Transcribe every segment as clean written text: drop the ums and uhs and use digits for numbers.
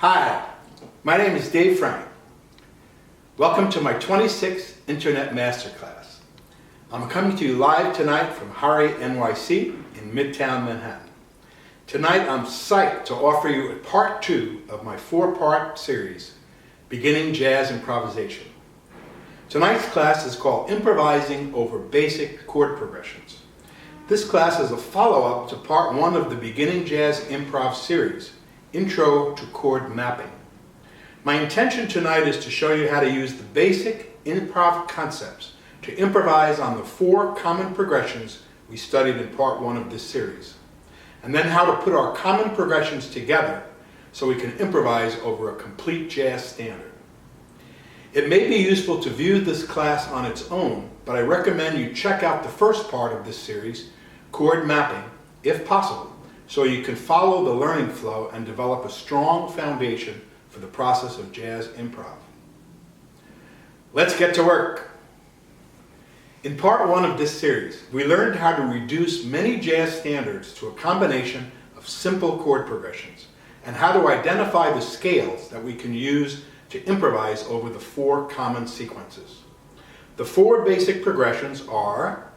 Hi, my name is Dave Frank. Welcome to my 26th Internet Masterclass. I'm coming to you live tonight from Harry, NYC in Midtown Manhattan. Tonight I'm psyched to offer you part 2 of my 4-part series, Beginning Jazz Improvisation. Tonight's class is called Improvising over Basic Chord Progressions. This class is a follow-up to part 1 of the Beginning Jazz Improv series, Intro to Chord Mapping. My intention tonight is to show you how to use the basic improv concepts to improvise on the 4 common progressions we studied in part 1 of this series, and then how to put our common progressions together so we can improvise over a complete jazz standard. It may be useful to view this class on its own, but I recommend you check out the first part of this series, Chord Mapping, if possible, so you can follow the learning flow and develop a strong foundation for the process of jazz improv. Let's get to work. In part 1 of this series, we learned how to reduce many jazz standards to a combination of simple chord progressions and how to identify the scales that we can use to improvise over the 4 common sequences. The 4 basic progressions are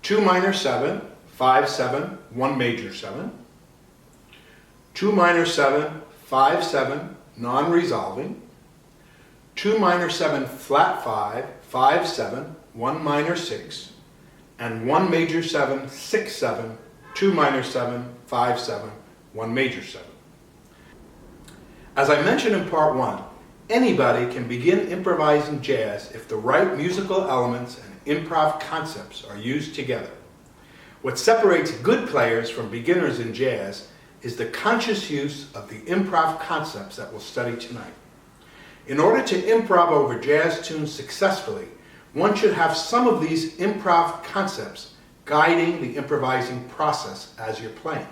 2 minor 7, 5 7, 1 major 7, 2 minor 7, 5 7, non-resolving, 2 minor 7 flat 5, 5 7, 1 minor 6, and 1 major 7, 6 7, 2 minor 7, 5 7, 1 major 7. As I mentioned in part 1, anybody can begin improvising jazz if the right musical elements and improv concepts are used together. What separates good players from beginners in jazz is the conscious use of the improv concepts that we'll study tonight. In order to improv over jazz tunes successfully, one should have some of these improv concepts guiding the improvising process as you're playing.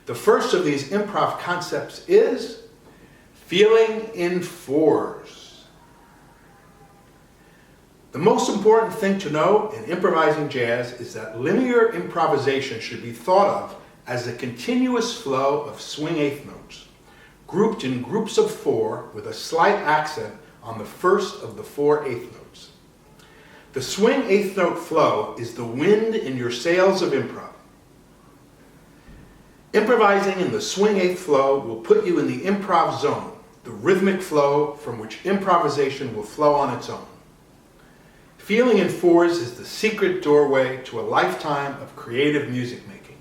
The first of these improv concepts is feeling in 4s. The most important thing to know in improvising jazz is that linear improvisation should be thought of as a continuous flow of swing eighth notes, grouped in groups of 4 with a slight accent on the first of the 4 eighth notes. The swing eighth note flow is the wind in your sails of improv. Improvising in the swing eighth flow will put you in the improv zone, the rhythmic flow from which improvisation will flow on its own. Feeling in 4s is the secret doorway to a lifetime of creative music making.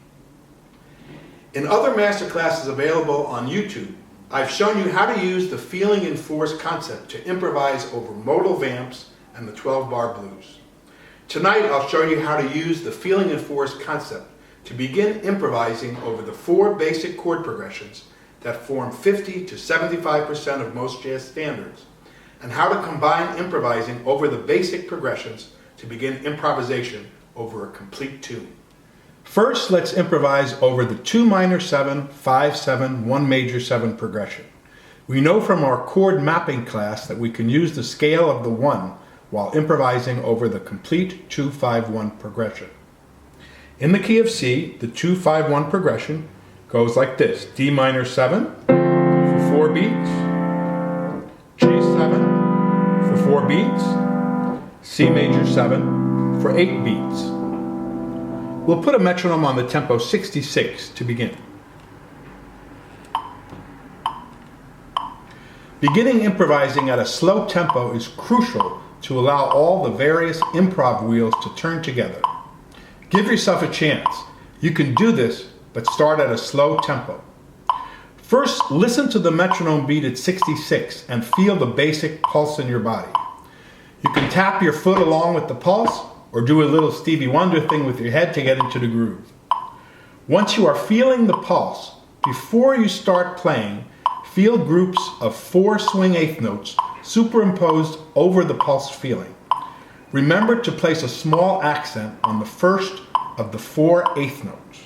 In other masterclasses available on YouTube, I've shown you how to use the feeling in 4s concept to improvise over modal vamps and the 12-bar blues. Tonight I'll show you how to use the feeling in 4s concept to begin improvising over the 4 basic chord progressions that form 50 to 75% of most jazz standards, and how to combine improvising over the basic progressions to begin improvisation over a complete tune. First, let's improvise over the 2 minor 7, 5 7, 1 major 7 progression. We know from our chord mapping class that we can use the scale of the 1 while improvising over the complete 2 5 1 progression. In the key of C, the 2 5 1 progression goes like this: D minor 7 for 4 beats, G7 for 4 beats, C major 7 for 8 beats. We'll put a metronome on the tempo 66 to begin. Beginning improvising at a slow tempo is crucial to allow all the various improv wheels to turn together. Give yourself a chance. You can do this, but start at a slow tempo. First, listen to the metronome beat at 66 and feel the basic pulse in your body. You can tap your foot along with the pulse or do a little Stevie Wonder thing with your head to get into the groove. Once you are feeling the pulse, before you start playing, feel groups of 4 swing eighth notes superimposed over the pulse feeling. Remember to place a small accent on the first of the 4 eighth notes.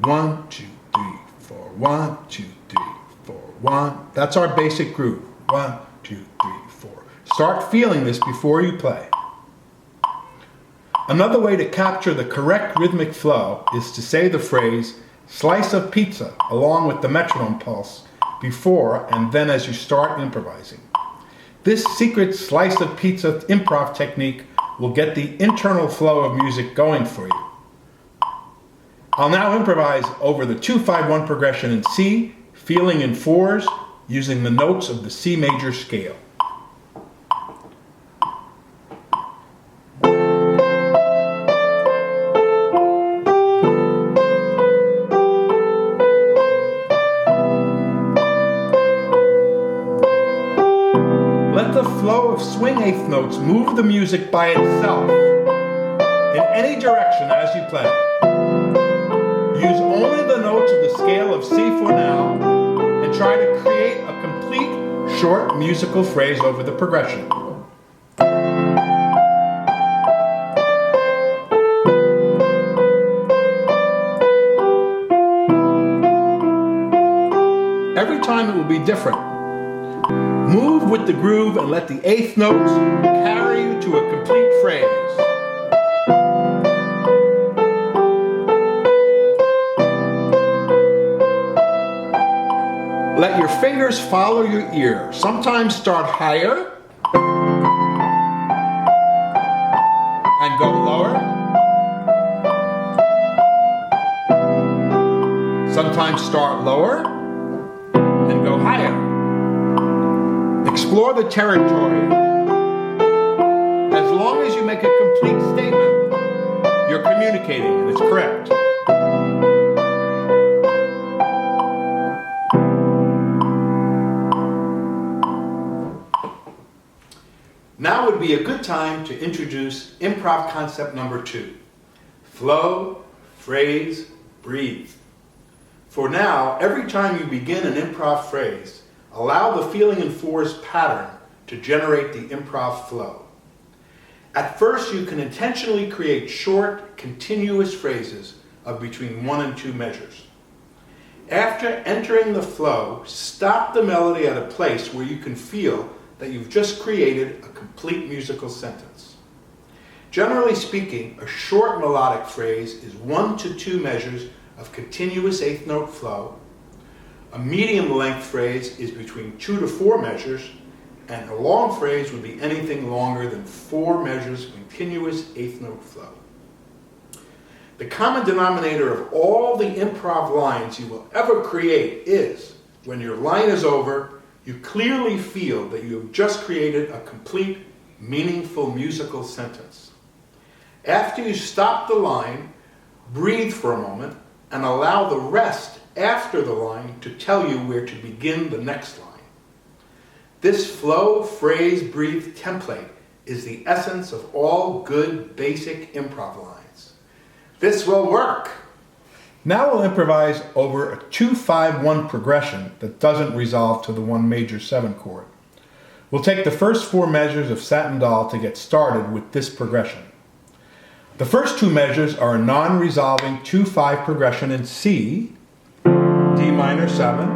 1 2 3 4, 1 2 3 4, 1. That's our basic groove. 1 2 3 4. Start feeling this before you play. Another way to capture the correct rhythmic flow is to say the phrase slice of pizza along with the metronome pulse before and then as you start improvising. This secret slice of pizza improv technique will get the internal flow of music going for you. I'll now improvise over the 2-5-1 progression in C, feeling in fours, using the notes of the C major scale. Let the flow of swing eighth notes move the music by itself in any direction as you play. Use only the notes of the scale of C for now and try to create a complete short musical phrase over the progression. Every time it will be different. Move with the groove and let the eighth notes carry you to a complete phrase. Let your fingers follow your ear. Sometimes start higher and go lower. Sometimes start lower and go higher. Explore the territory. As long as you make a complete statement, you're communicating and it's correct. Now would be a good time to introduce improv concept number 2. Flow, phrase, breathe. For now, every time you begin an improv phrase, allow the feeling in fours pattern to generate the improv flow. At first, you can intentionally create short, continuous phrases of between 1 and 2 measures. After entering the flow, stop the melody at a place where you can feel that you've just created a complete musical sentence. Generally speaking, a short melodic phrase is 1 to 2 measures of continuous eighth note flow. A medium length phrase is between 2 to 4 measures, and a long phrase would be anything longer than 4 measures of continuous eighth note flow. The common denominator of all the improv lines you will ever create is, when your line is over, you clearly feel that you have just created a complete, meaningful musical sentence. After you stop the line, breathe for a moment and allow the rest after the line to tell you where to begin the next line. This flow, phrase, breathe template is the essence of all good basic improv lines. This will work. Now we'll improvise over a 2-5-1 progression that doesn't resolve to the 1 major 7 chord. We'll take the first 4 measures of Satin Doll to get started with this progression. The first 2 measures are a non-resolving 2-5 progression in C, D minor 7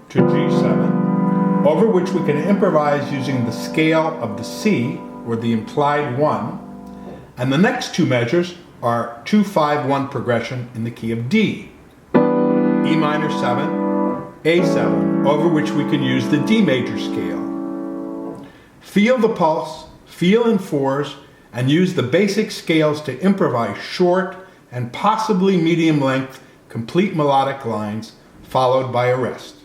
to G7, over which we can improvise using the scale of the C, or the implied 1, and the next 2 measures are 2-5-1 progression in the key of D, E minor 7, A7, over which we can use the D major scale. Feel the pulse, feel in fours, and use the basic scales to improvise short and possibly medium length complete melodic lines followed by a rest.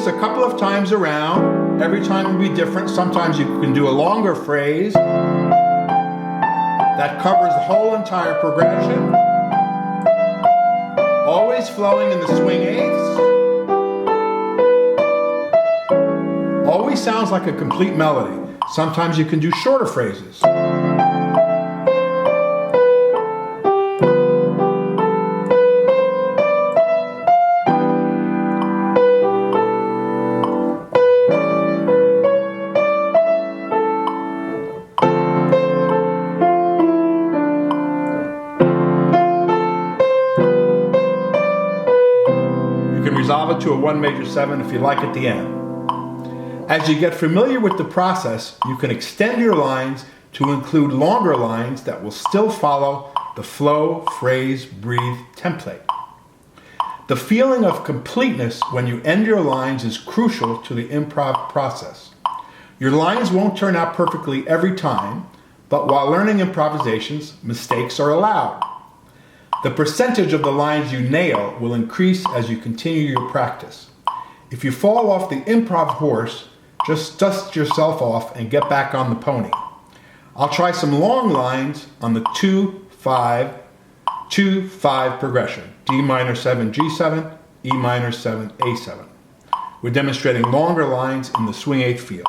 A couple of times around. Every time will be different. Sometimes you can do a longer phrase that covers the whole entire progression, always flowing in the swing eighths. Always sounds like a complete melody. Sometimes you can do shorter phrases. resolve it to a 1 major 7 if you like at the end. As you get familiar with the process, you can extend your lines to include longer lines that will still follow the flow, phrase, breathe template. The feeling of completeness when you end your lines is crucial to the improv process. Your lines won't turn out perfectly every time, but while learning improvisations, mistakes are allowed. The percentage of the lines you nail will increase as you continue your practice. If you fall off the improv horse, just dust yourself off and get back on the pony. I'll try some long lines on the 2-5 progression. D minor 7, G7, E minor 7, A7. We're demonstrating longer lines in the swing eighth feel.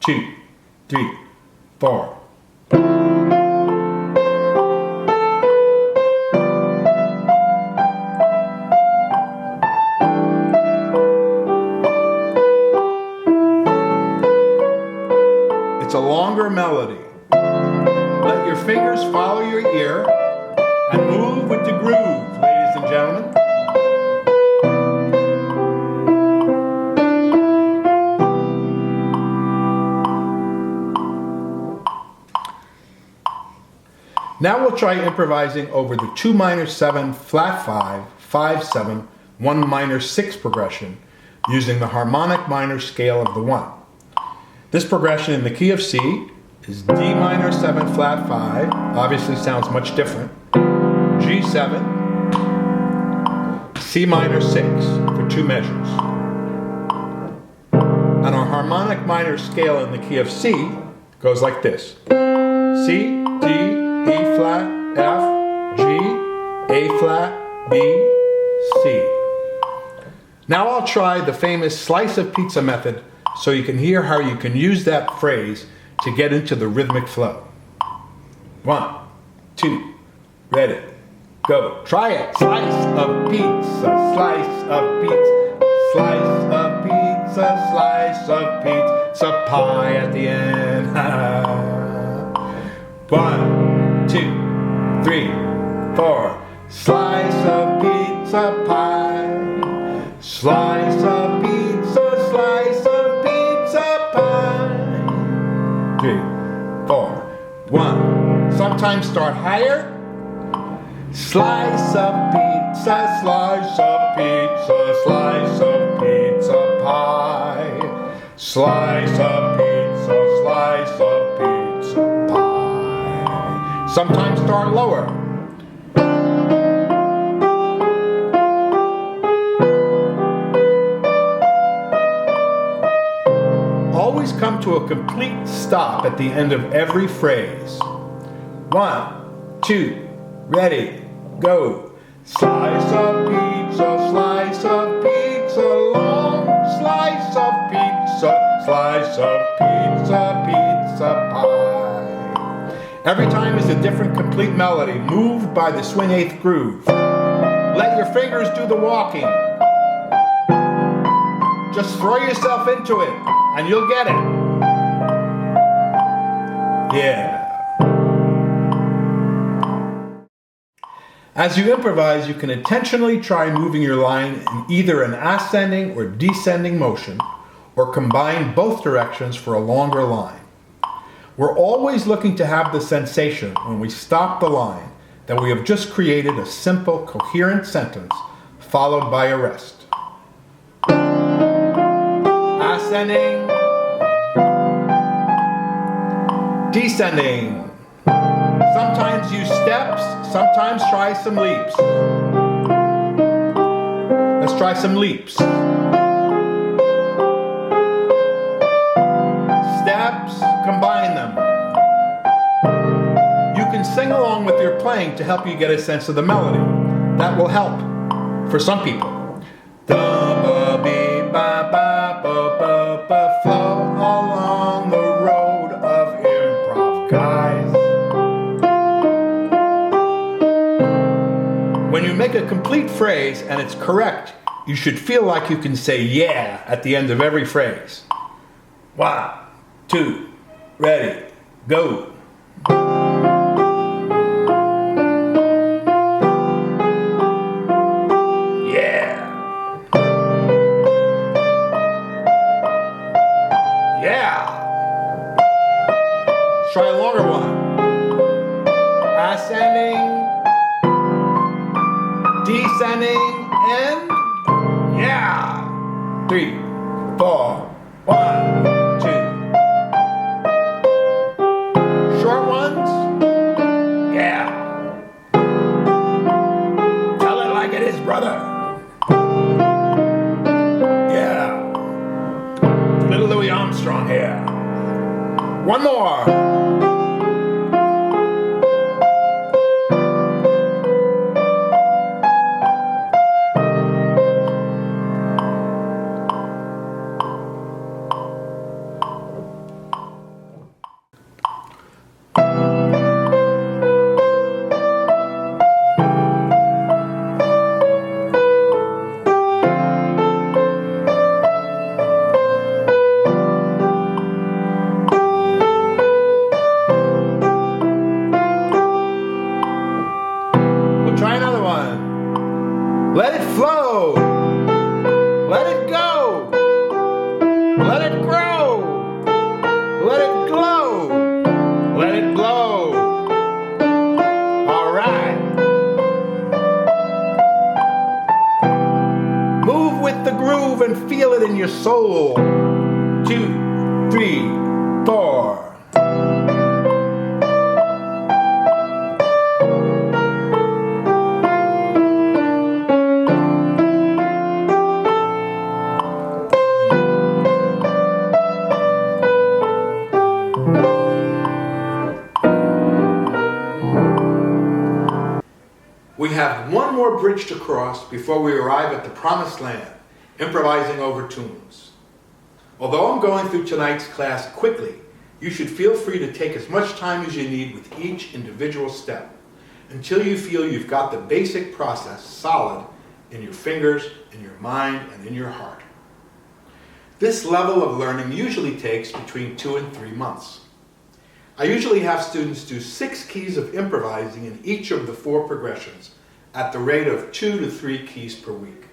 2, 3, 4. It's a longer melody. Let your fingers follow your ear and move with the groove, ladies and gentlemen. Now we'll try improvising over the 2 minor 7, flat 5, 5, 7, 1 minor 6 progression using the harmonic minor scale of the 1. This progression in the key of C is D minor 7, flat 5, obviously sounds much different, G7, C minor 6 for 2 measures. And our harmonic minor scale in the key of C goes like this. C, D, E flat, F, G, A flat, B, C. Now I'll try the famous slice of pizza method so you can hear how you can use that phrase to get into the rhythmic flow. 1, 2, ready, go. Try it. Slice of pizza, slice of pizza, slice of pizza, slice of pizza, pie at the end. 1, 2, 3, 4. Slice of pizza pie. Slice of pizza, slice of pizza pie. 3, 4, 1. Sometimes start higher. Slice of pizza, slice of pizza, slice of pizza pie. Slice of pizza, slice of pizza pie. Sometimes start lower. Always come to a complete stop at the end of every phrase. 1, 2, ready, go. Slice of pizza, slice of pizza, long slice of pizza, slice of pizza, pizza pie. Every time is a different complete melody, moved by the swing eighth groove. Let your fingers do the walking. Just throw yourself into it, and you'll get it. Yeah. As you improvise, you can intentionally try moving your line in either an ascending or descending motion, or combine both directions for a longer line. We're always looking to have the sensation when we stop the line that we have just created a simple, coherent sentence followed by a rest. Ascending, descending. Sometimes use steps, sometimes try some leaps. Let's try some leaps. Steps, combine them. You can sing along with your playing to help you get a sense of the melody. That will help for some people. Flow along the road of improv, guys. When you make a complete phrase and it's correct, you should feel like you can say yeah at the end of every phrase. 1, 2, ready, go. Yeah. Let's try a longer one. Ascending, descending, and yeah. 3, 4, 1, 2. Short ones, yeah. Tell it like it is, brother. Yeah. Little Louis Armstrong here. One more. Try another one. Let it flow. Let it go. Let it grow. Let it glow. Let it glow. All right. Move with the groove and feel it in your soul. 2, 3, 4. We have one more bridge to cross before we arrive at the promised land, improvising over tunes. Although I'm going through tonight's class quickly, you should feel free to take as much time as you need with each individual step until you feel you've got the basic process solid in your fingers, in your mind, and in your heart. This level of learning usually takes between 2 and 3 months. I usually have students do 6 keys of improvising in each of the 4 progressions at the rate of 2 to 3 keys per week.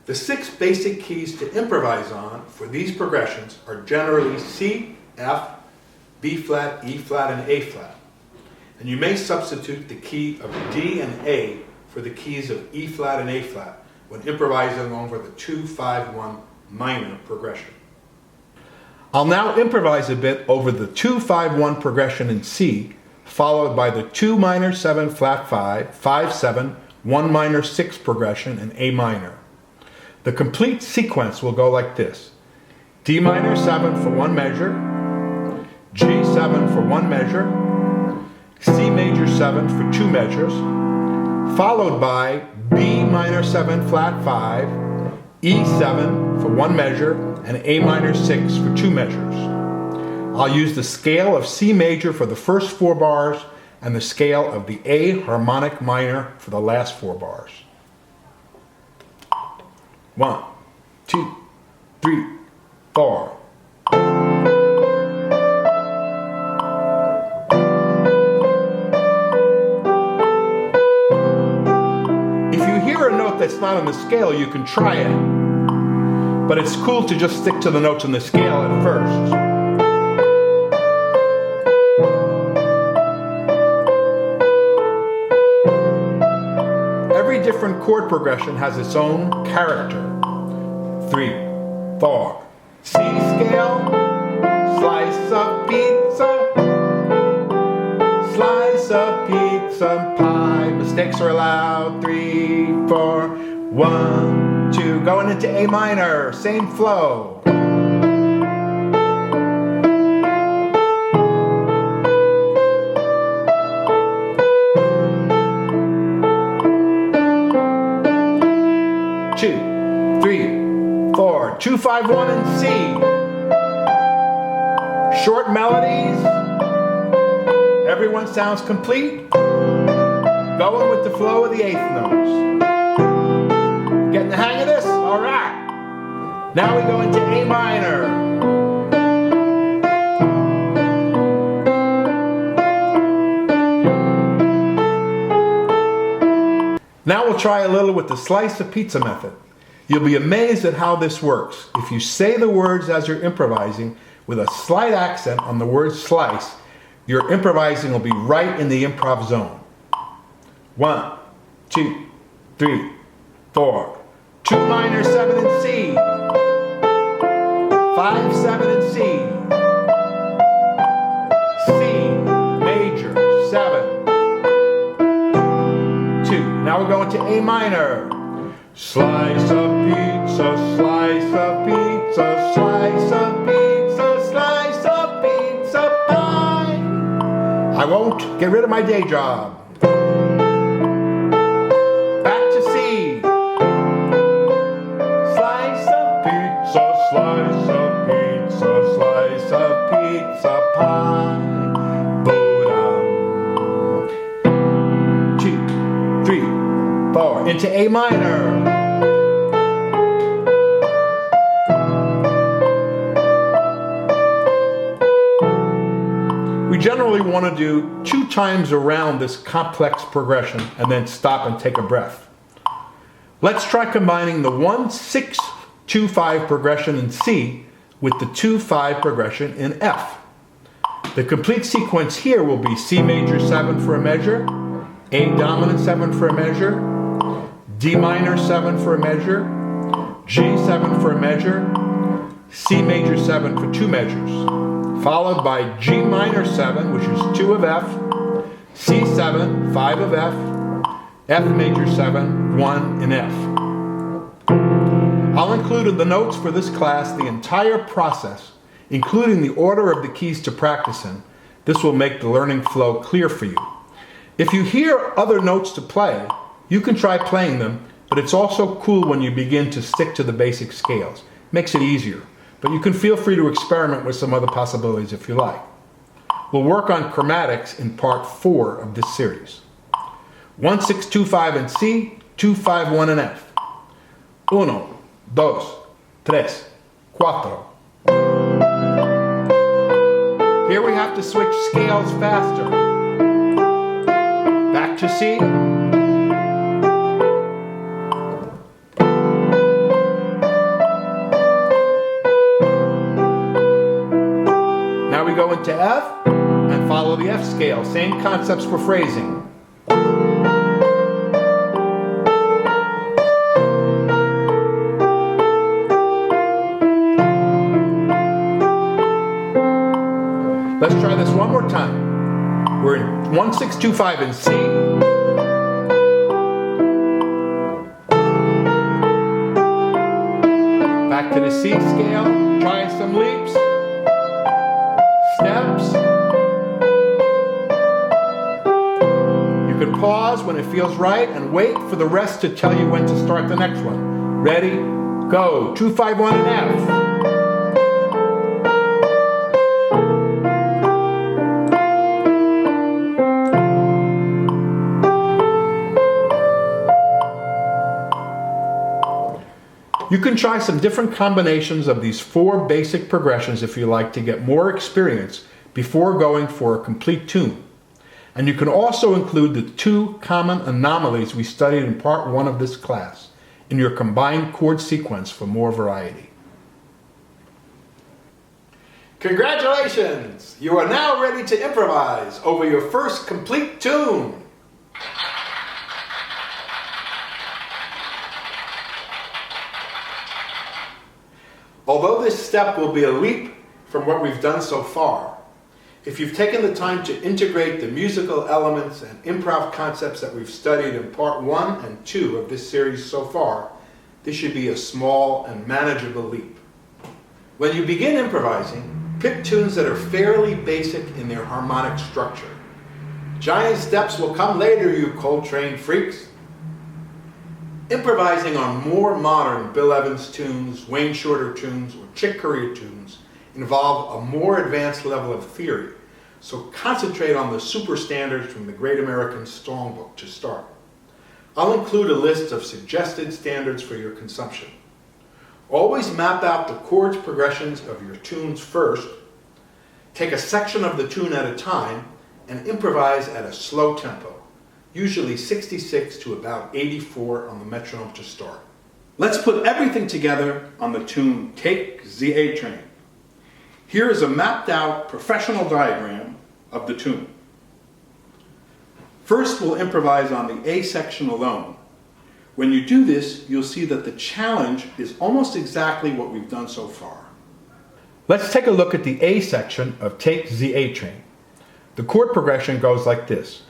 The 6 basic keys to improvise on for these progressions are generally C, F, B flat, E flat, and A flat. And you may substitute the key of D and A for the keys of E flat and A flat when improvising over the 2-5-1 minor progression. I'll now improvise a bit over the 2-5-1 progression in C, followed by the 2 minor 7 flat 5, 5-7, 1 minor 6 progression in A minor. The complete sequence will go like this: D minor 7 for 1 measure, G7 for 1 measure, C major 7 for 2 measures, followed by B minor 7 flat 5, E7 for 1 measure, and A minor 6 for 2 measures. I'll use the scale of C major for the first 4 bars and the scale of the A harmonic minor for the last 4 bars. 1, 2, 3, 4. If you hear a note that's not on the scale, you can try it. But it's cool to just stick to the notes on the scale at first. Every different chord progression has its own character. 3, 4. C scale, slice of pizza, slice of pizza pie. Mistakes are allowed. 3, 4, 1, 2. Going into A minor, same flow. Two, 3, 4, 2, 5, 1 in C. Short melodies. Everyone sounds complete. Going with the flow of the 8th notes. Getting the hang of this? All right. Now we go into A minor. Now we'll try a little with the slice of pizza method. You'll be amazed at how this works. If you say the words as you're improvising with a slight accent on the word slice, your improvising will be right in the improv zone. 1, 2, 3, 4. 2 minor, 7 in C. 5, 7 in C. C major, 7. 2. Now we're going to A minor. Slice of pizza, slice of pizza, slice of pizza, slice of pizza pie. I won't get rid of my day job. Back to C. Slice of pizza, slice of pizza, slice of pizza pie. Boom. 2, 3, 4. Into A minor. We generally want to do 2 times around this complex progression and then stop and take a breath. Let's try combining the 1-6-2-5 progression in C with the 2-5 progression in F. The complete sequence here will be C major 7 for a measure, A dominant 7 for a measure, D minor 7 for a measure, G 7 for a measure, C major 7 for 2 measures, followed by G minor 7, which is 2 of F, C 7, 5 of F, F major 7, 1 in F. I'll include in the notes for this class the entire process, including the order of the keys to practice in. This will make the learning flow clear for you. If you hear other notes to play, you can try playing them, but it's also cool when you begin to stick to the basic scales. Makes it easier. But you can feel free to experiment with some other possibilities if you like. We'll work on chromatics in part 4 of this series. 1-6-2-5 in C, 2-5-1 in F. 1, 2, 3, 4. Here we have to switch scales faster. Back to C. Now we go into F and follow the F scale. Same concepts for phrasing. Let's try this one more time. We're in 1-6-2-5 in C. Back to the C scale. Try some leaps. Steps. You can pause when it feels right and wait for the rest to tell you when to start the next one. Ready? Go. 2-5-1 in F. You can try some different combinations of these 4 basic progressions if you like to get more experience before going for a complete tune. And you can also include the 2 common anomalies we studied in part 1 of this class in your combined chord sequence for more variety. Congratulations! You are now ready to improvise over your first complete tune. Although this step will be a leap from what we've done so far, if you've taken the time to integrate the musical elements and improv concepts that we've studied in part 1 and 2 of this series so far, this should be a small and manageable leap. When you begin improvising, pick tunes that are fairly basic in their harmonic structure. Giant steps will come later, you Coltrane freaks. Improvising on more modern Bill Evans tunes, Wayne Shorter tunes, or Chick Corea tunes involve a more advanced level of theory, so concentrate on the super standards from the Great American Songbook to start. I'll include a list of suggested standards for your consumption. Always map out the chords progressions of your tunes first, take a section of the tune at a time, and improvise at a slow tempo. Usually 66 to about 84 on the metronome to start. Let's put everything together on the tune Take the A Train. Here is a mapped out professional diagram of the tune. First, we'll improvise on the A section alone. When you do this, you'll see that the challenge is almost exactly what we've done so far. Let's take a look at the A section of Take the A Train. The chord progression goes like this.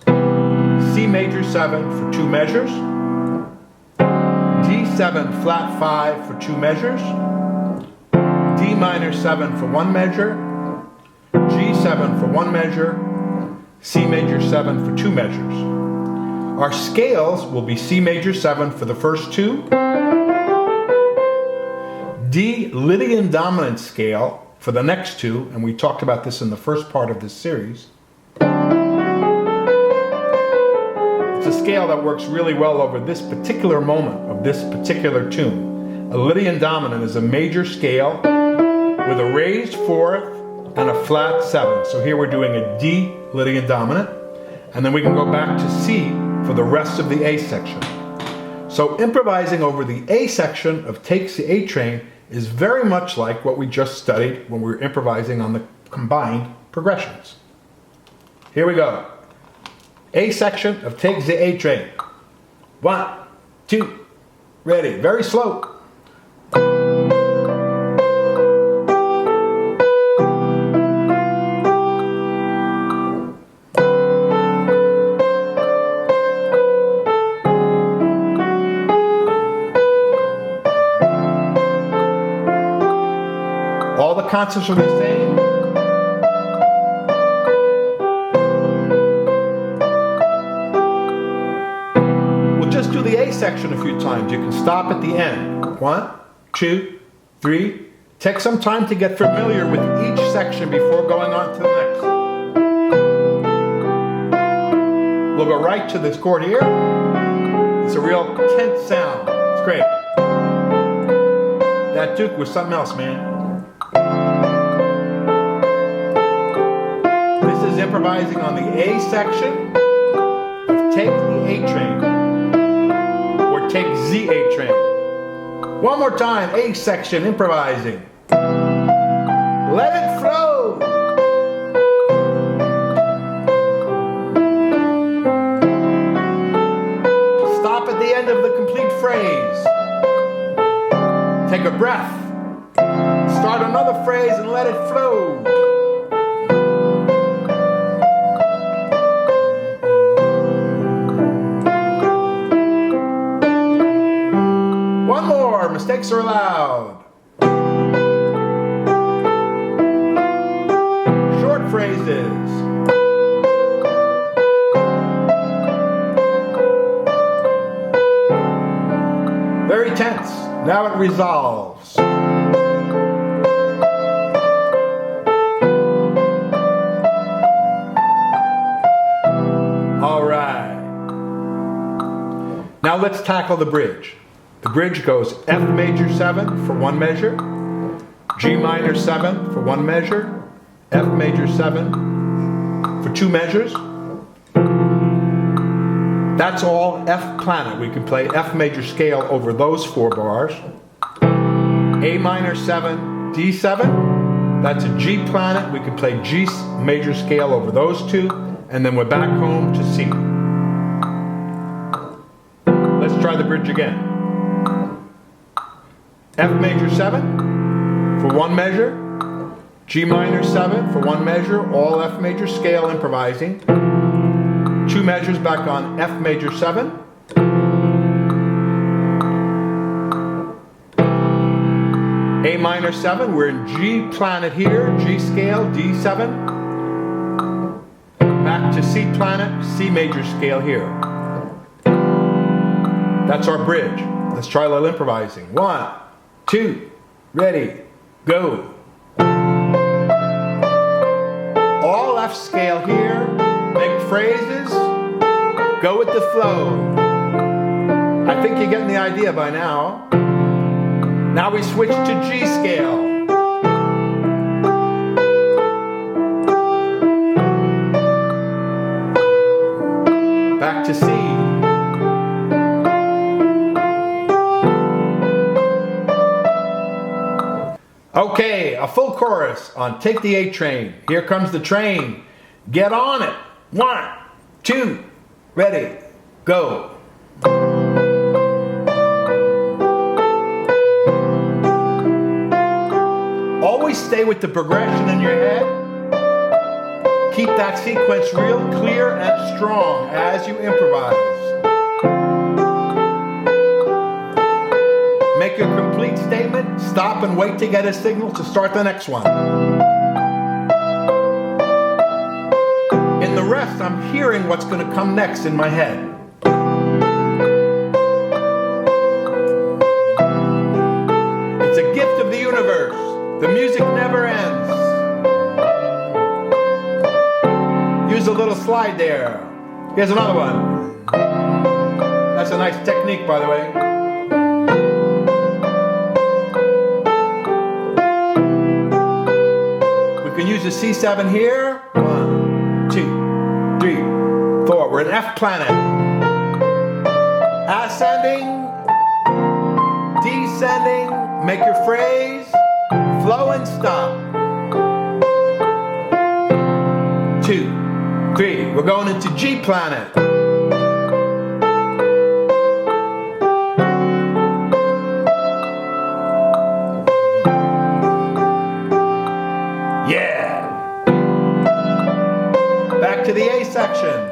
C major 7 for 2 measures, D7 flat 5 for 2 measures, D minor 7 for 1 measure, G7 for 1 measure, C major 7 for 2 measures. Our scales will be C major 7 for the first 2, D Lydian dominant scale for the next 2, and we talked about this in the first part of this series. It's a scale that works really well over this particular moment of this particular tune. A Lydian dominant is a major scale with a raised 4th and a flat 7. So here we're doing a D Lydian dominant, and then we can go back to C for the rest of the A section. So improvising over the A section of Takes the A Train is very much like what we just studied when we were improvising on the combined progressions. Here we go. A section of Takes the A Train. 1, 2, ready. Very slow. All the concepts are the same. We'll just do the A section a few times. You can stop at the end. 1, 2, 3. Take some time to get familiar with each section before going on to the next. We'll go right to this chord here. It's a real tense sound. It's great. That Duke was something else, man. This is improvising on the A section of Take the A Train, or Take the A Train. One more time, A section, improvising. Let it flow. Stop at the end of the complete phrase. Take a breath. Start another phrase and let it flow. One more, mistakes are allowed. Short phrases. Very tense. Now it resolves. All right. Now let's tackle the bridge. The bridge goes F major 7 for 1 measure, G minor 7 for 1 measure, F major 7 for 2 measures. That's all F planet. We can play F major scale over those 4 bars. A minor 7, D7. That's a G planet. We can play G major scale over those 2. And then we're back home to C. Let's try the bridge again. F major 7 for 1 measure, G minor 7 for 1 measure, all F major scale improvising. 2 measures back on F major 7. A minor 7, we're in G planet here, G scale, D7. Back to C planet, C major scale here. That's our bridge. Let's try a little improvising. 1, 2, ready, go. All F scale here, make phrases, go with the flow. I think you're getting the idea by now. Now we switch to G scale. Back to C. Okay, a full chorus on Take the A Train. Here comes the train. Get on it. 1, 2, ready, go. Always stay with the progression in your head. Keep that sequence real clear and strong as you improvise. Make your complete statement, stop and wait to get a signal to start the next one. In the rest, I'm hearing what's going to come next in my head. It's a gift of the universe. The music never ends. Use a little slide there. Here's another one. That's a nice technique, by the way. We can use the C7 here. 1, 2, 3, 4. We're in F planet. Ascending, descending. Make your phrase. Flow and stop. 2, 3. We're going into G planet. Yeah. Back to the A section.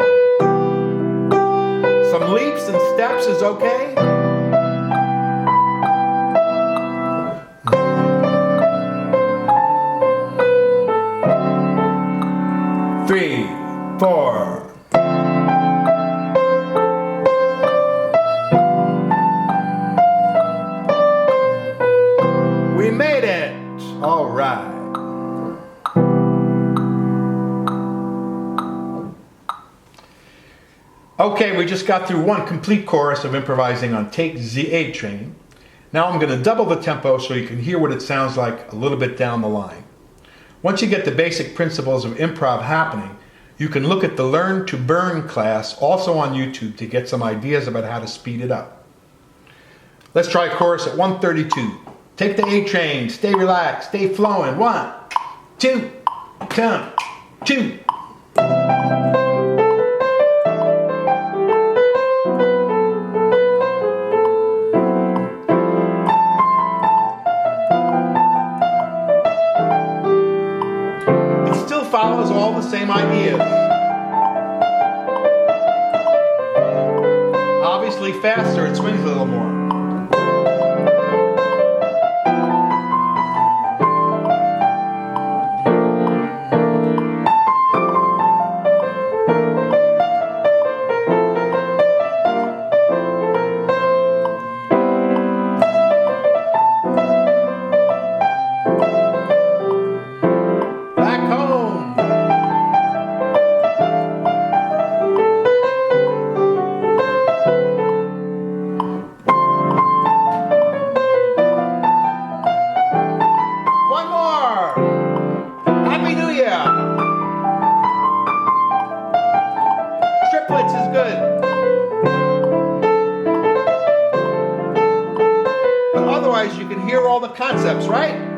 Some leaps and steps is okay. 3, 4. We made it. All right. Okay, we just got through one complete chorus of improvising on Take the A Train. Now I'm going to double the tempo so you can hear what it sounds like a little bit down the line. Once you get the basic principles of improv happening, you can look at the Learn to Burn class also on YouTube to get some ideas about how to speed it up. Let's try chorus at 132. Take the A train, stay relaxed, stay flowing. 1, 2, count, 2. Follows all the same ideas. Obviously faster, it swings a little more. Triplets is good. But otherwise you can hear all the concepts, right?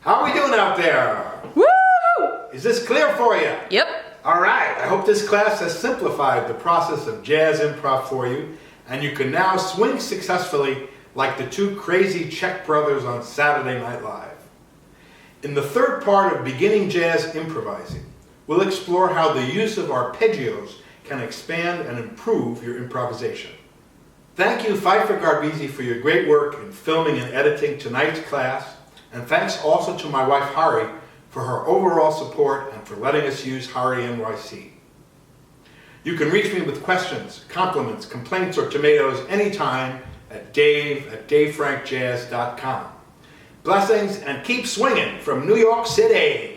How are we doing out there? Woo! Is this clear for you? Yep. All right, I hope this class has simplified the process of jazz improv for you, and you can now swing successfully like the two crazy Czech brothers on Saturday Night Live. In the third part of Beginning Jazz Improvising, we'll explore how the use of arpeggios can expand and improve your improvisation. Thank you, Pfeiffer Garbisi, for your great work in filming and editing tonight's class, and thanks also to my wife, Hari, for her overall support and for letting us use Hari NYC. You can reach me with questions, compliments, complaints, or tomatoes anytime at dave@davefrankjazz.com. Blessings and keep swinging from New York City.